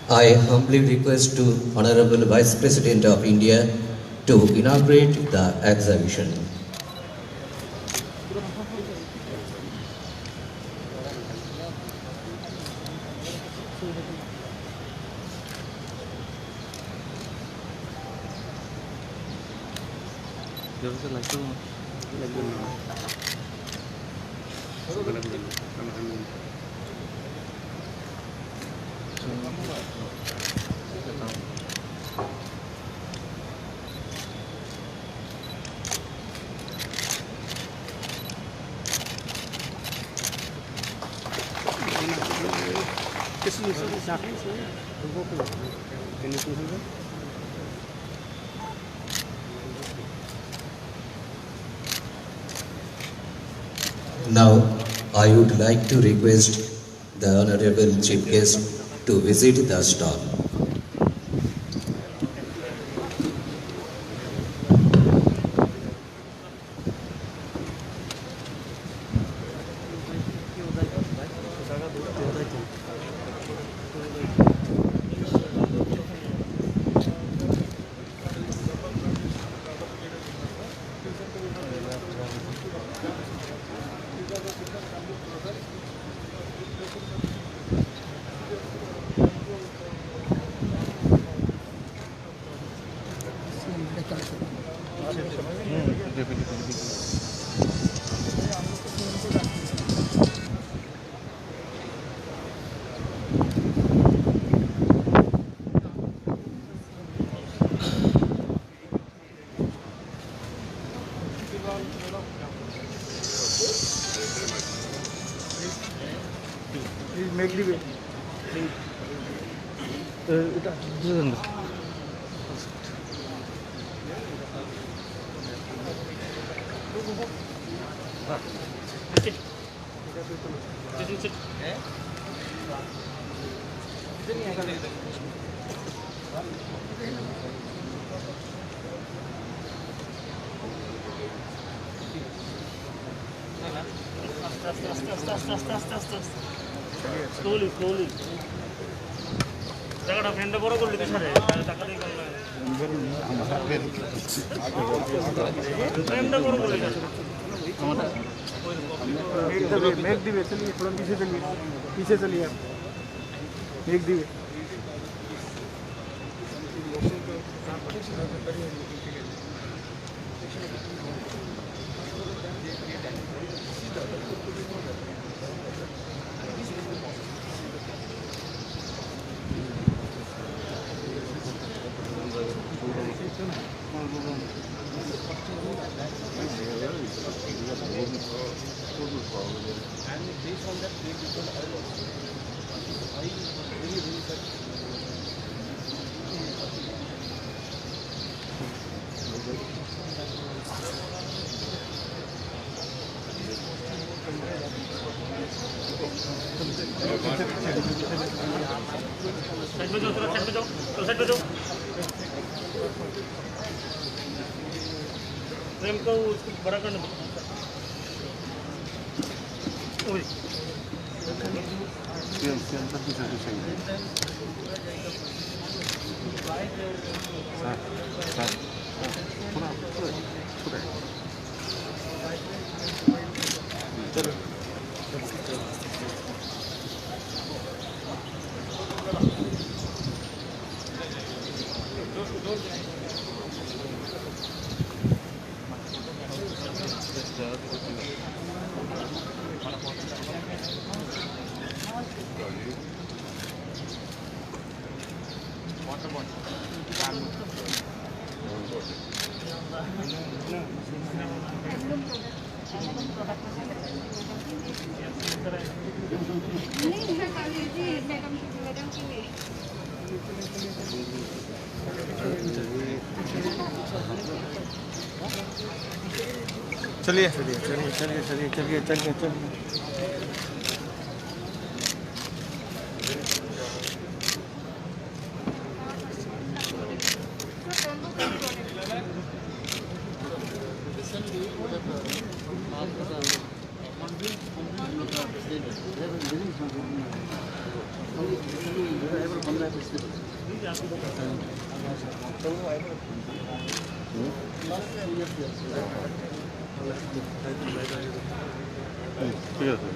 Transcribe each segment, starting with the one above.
I humbly request to Honorable Vice President of India to inaugurate the exhibition. Now, I would like to request the Honorable Chief Guest to visit the stall. Please make the way. Slowly. টাকাটা ফ্রেন্ডে বড় করলি তো সারে টাকা দিয়ে করলে ফ্রেন্ডে বড় করলি मेक दी वे चलिए थोड़ा पीछे चलिए आप मेक दी वे साइड में जाओ फ्रेम को उसको बड़ा करने दो ओए चलिए ঠিক আছে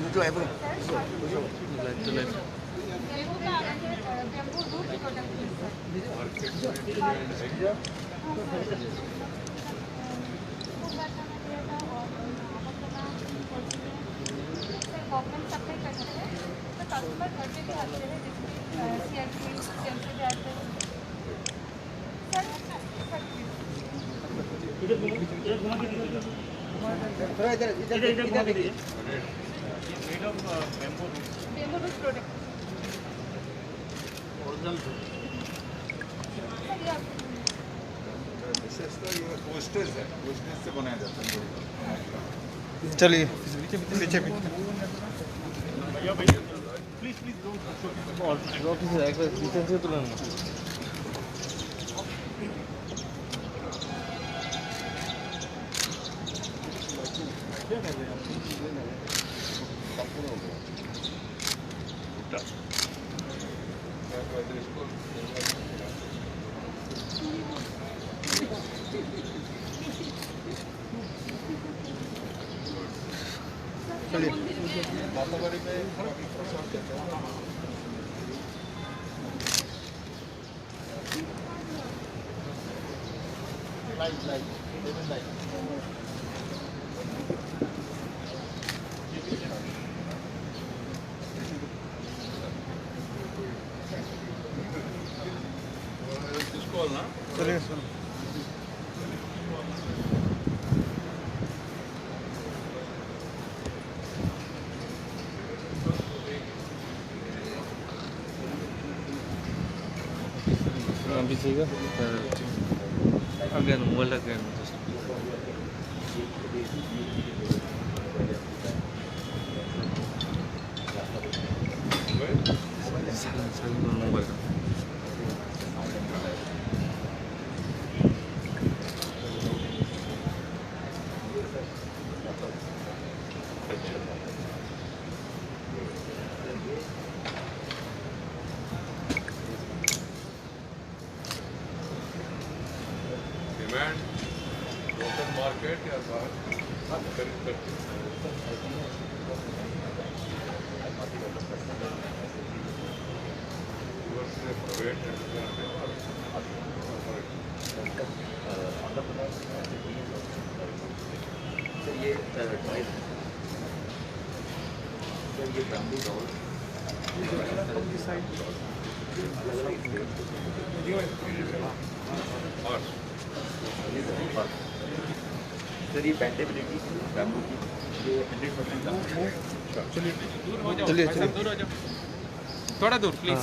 দুটো আইবো गवर्नमेंट सप्लाई करते हैं तो कस्टमर घर पे भी आते हैं जिसमें सीआरपी टेम्पो भी आते हैं इधर घुमा के दीजिए थोड़ा इधर घुमा के दीजिए bamboo root product original sir ये आपको विशेषतः ये वेस्टेज है, वेस्टेज से बनाया जाता है। चलिए पीछे पीछे भैया भैया प्लीज प्लीज ऑफिस एक बार पीछे से तुलन वातावरण में काफी प्रसार देता है। चलिए पीछे का again mobile again mobile demand local market या बाहर खरीद करते और सर ये पैंटेबिलिटी बैम्बू की ये 100% चलिए चलिए थोड़ा दूर प्लीज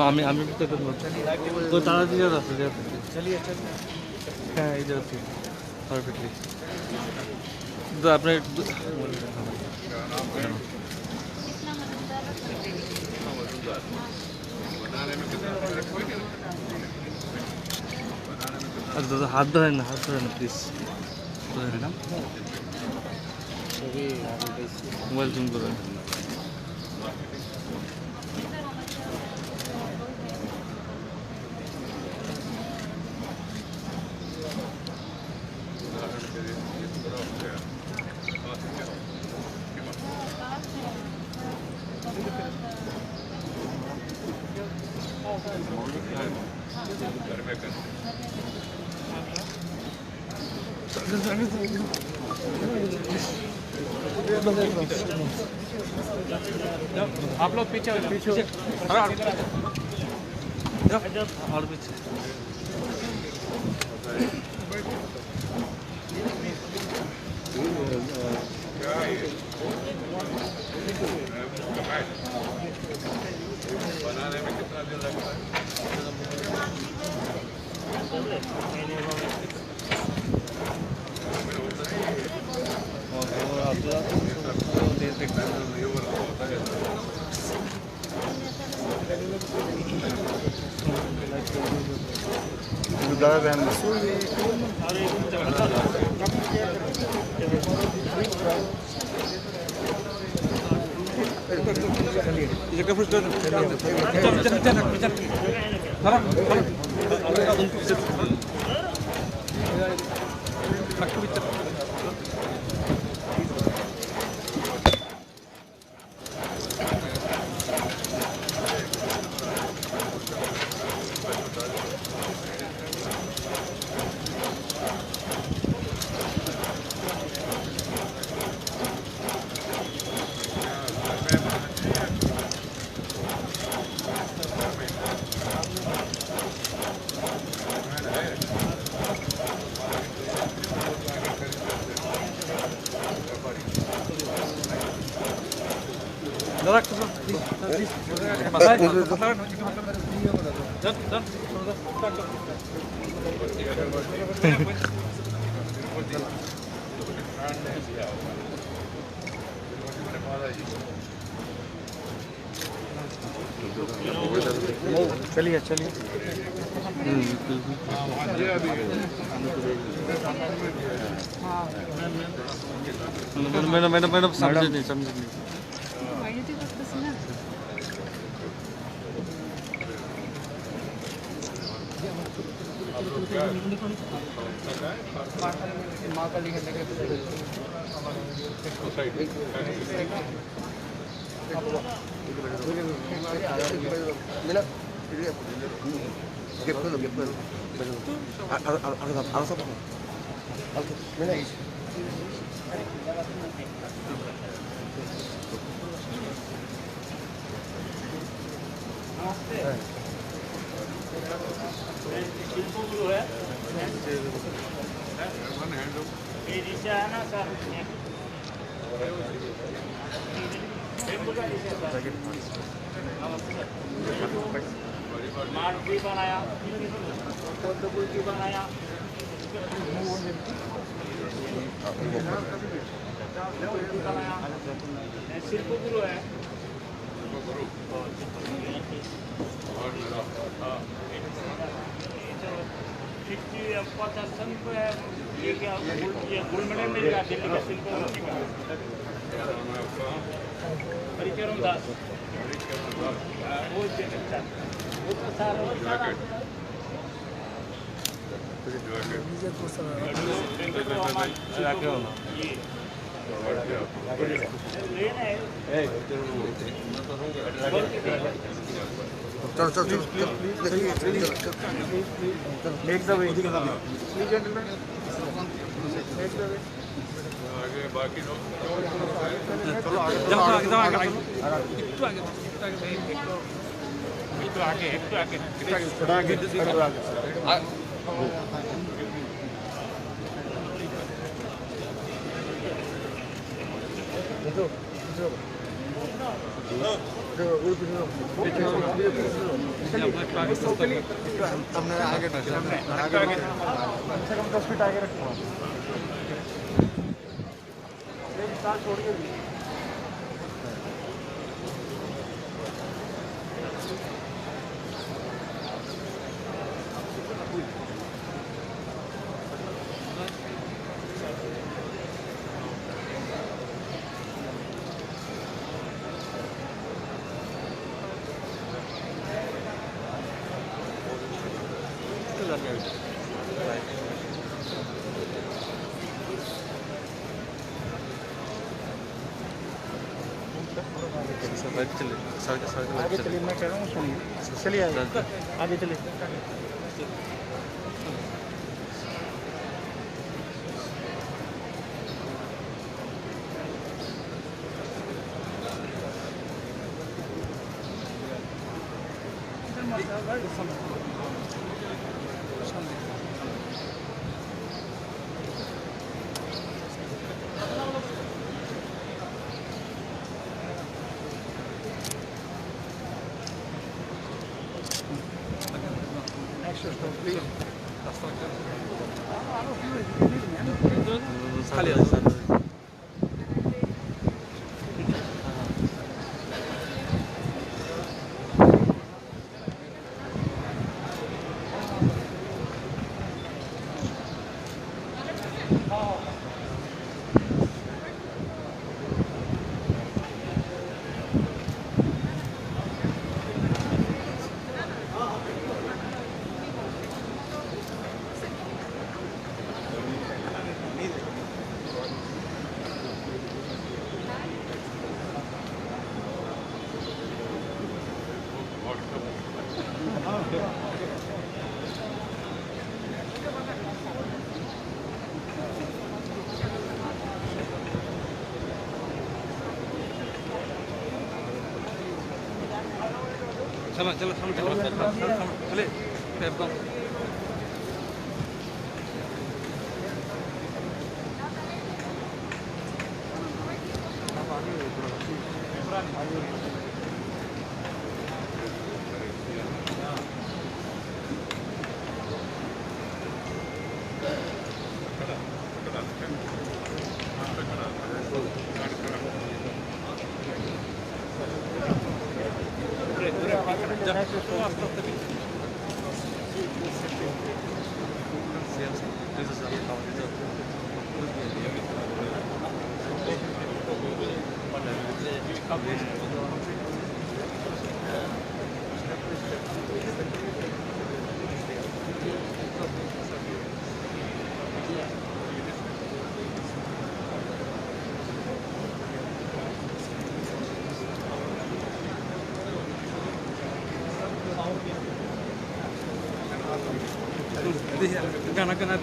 আমি আমি তো তারা দিয়ে আছে চলিए হ্যাঁ এই যাচ্ছি পারফেক্টলি তো আপনার আচ্ছা দাদা হাত ধরেন না প্লিজ মোবাইল জুম করেন आप लोग पीछे पीछे और पीछे बनाने में कितना दिन लगता है? ज़्यादा ध्यान दो। चलिए चलिए। मैडम समझे नहीं समझे नहीं। Make the way. Please, gentlemen. Make the way. आगे चलिए, मैं कह रहा हूँ सुनिए, चलिए आगे चलिए। चलो चलो चलो चलो चले एकदम गाना गाना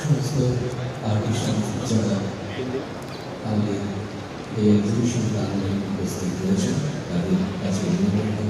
সমস্ত আর্টিস্ট যারা আমাদের এই এক্সিবিশন প্রাঙ্গণে উপস্থিত রয়েছেন তাদের কাছে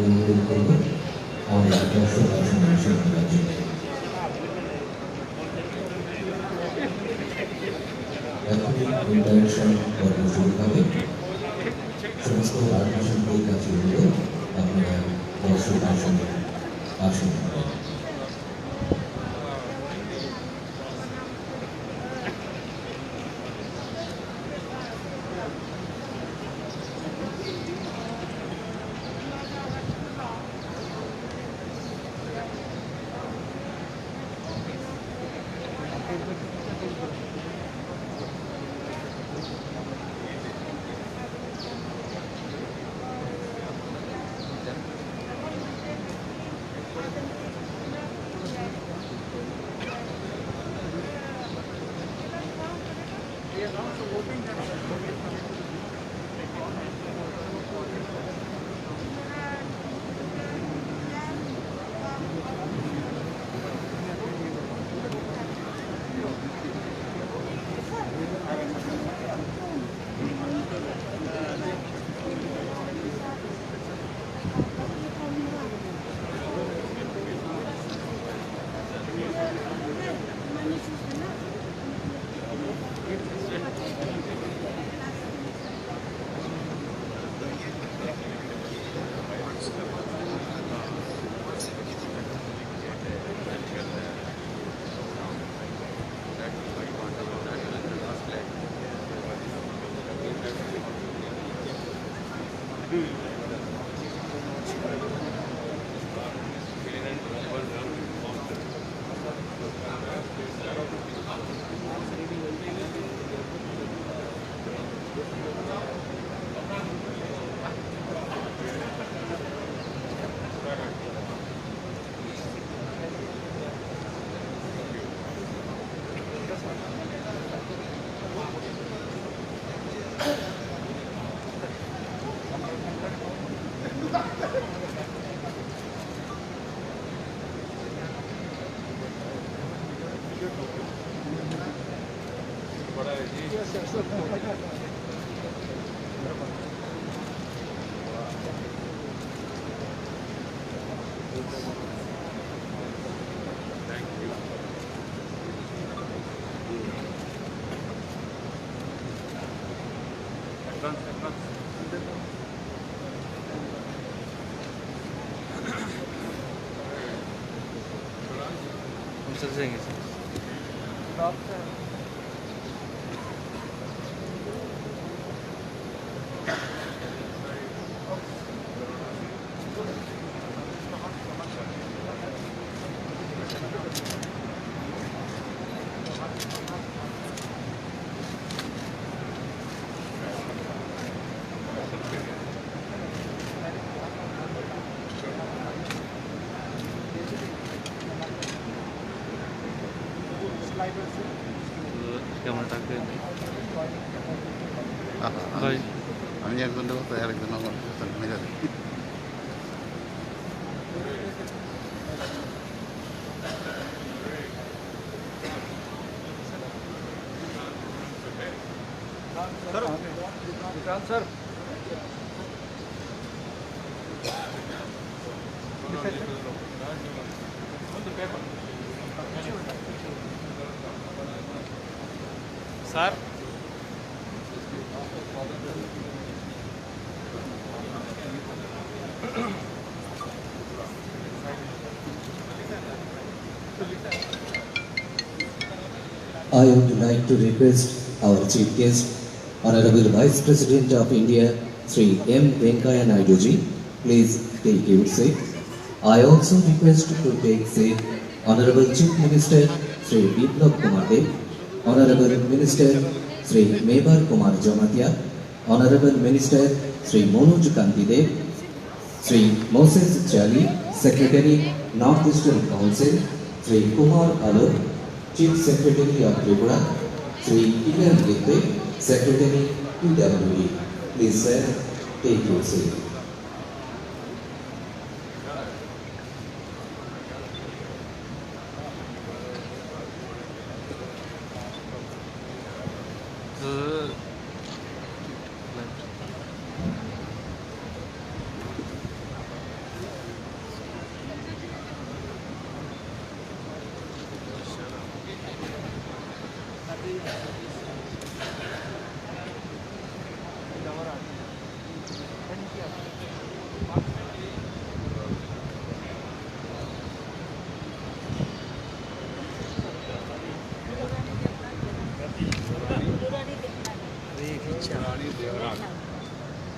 অনুরোধ করব আমাদের দর্শক আসন হিসেবে করার জন্য। এখনই ইন্টারেকশন পর্ব শুরু হবে। সমস্ত আর্টিস্টদের কাছে অনুরোধ আপনারা দর্শক আসনে আসুন। हम चल जाएंगे सर। ক্যামেরা টাকে ভাই আমি একজন দেবো তো আরেকজন আমার মেরে দেয় sir sir I would like to request our chief guest, Honorable Vice President of India, Sri M. Venkaiah Naidu ji, please take your seat. I also request to take seat Honorable Chief Minister, Sri Biplab Kumar Dev, Honorable Minister, Sri Mebar Kumar Jamatia, Honorable Minister, Sri Manoj Kanti Dev, Sri Moses Chali, Secretary, Northeastern Council, Sri Kumar Alok, Chief Secretary of Tripura, Sri Kiran Githe, Secretary, PWD. Please sir, take your seat.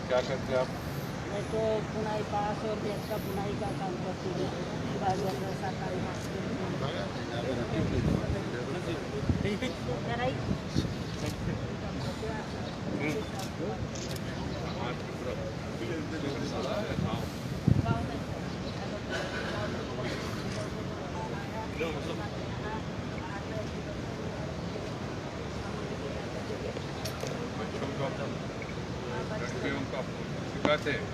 क्या करते हैं आप? मैं तो बुनाई पास और देश का बुनाई का काम करती हूँ सरकारी लड़कियों का सिखाते हैं।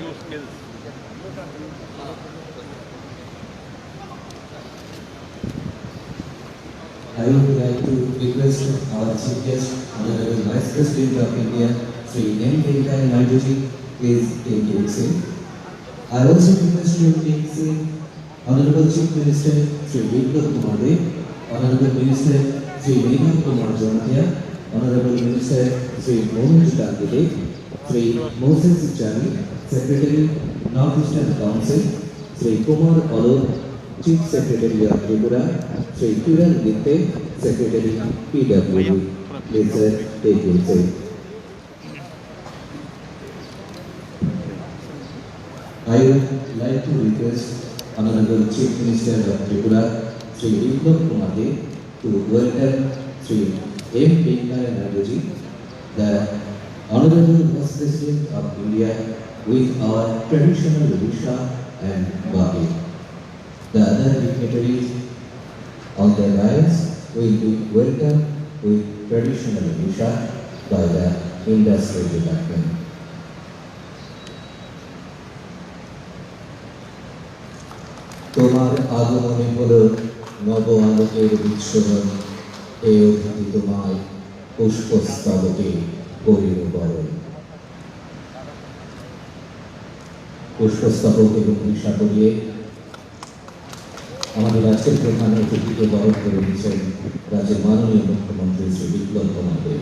New skills. I would like to request our Chief Guest, Honorable Vice President of India, Sri M. Venkaiah Naidu ji, please take your seat. I also request you to take seat Honorable Chief Minister, Sri Biplab Kumar Dev, Honorable Minister, Sri Megha Kumar Jonathia, Honorable Minister, Sri Mohan Gandhi Dev, Sri Moses Chari, Secretary, North Eastern Council, Sri Kumar Alok, Chief Secretary of Tripura, Sri Kiran Gitte, Secretary PWD. Please sir, take your seat. I would like to request Honorable Chief Minister of Tripura, Sri Biplab Kumar Dev, to welcome Sri M. Venkaiah Naidu ji, the Honorable Vice President of India, with our traditional Visha and Bhagi. The other dignitaries on the dais will be welcomed with traditional Visha by the Industry Department. তোমার আগমনে হলো নব আলোকের বিচ্ছরণ, এই অতিথি তোমায় পুষ্পস্তবকে করিল বরণ। পুষ্পস্তবক এবং দিশা করিয়ে আমাদের আজকের প্রধান অতিথিকে বরণ করে দিয়েছেন রাজ্যের মাননীয় মুখ্যমন্ত্রী শ্রী বিপ্লব কুমার দেব।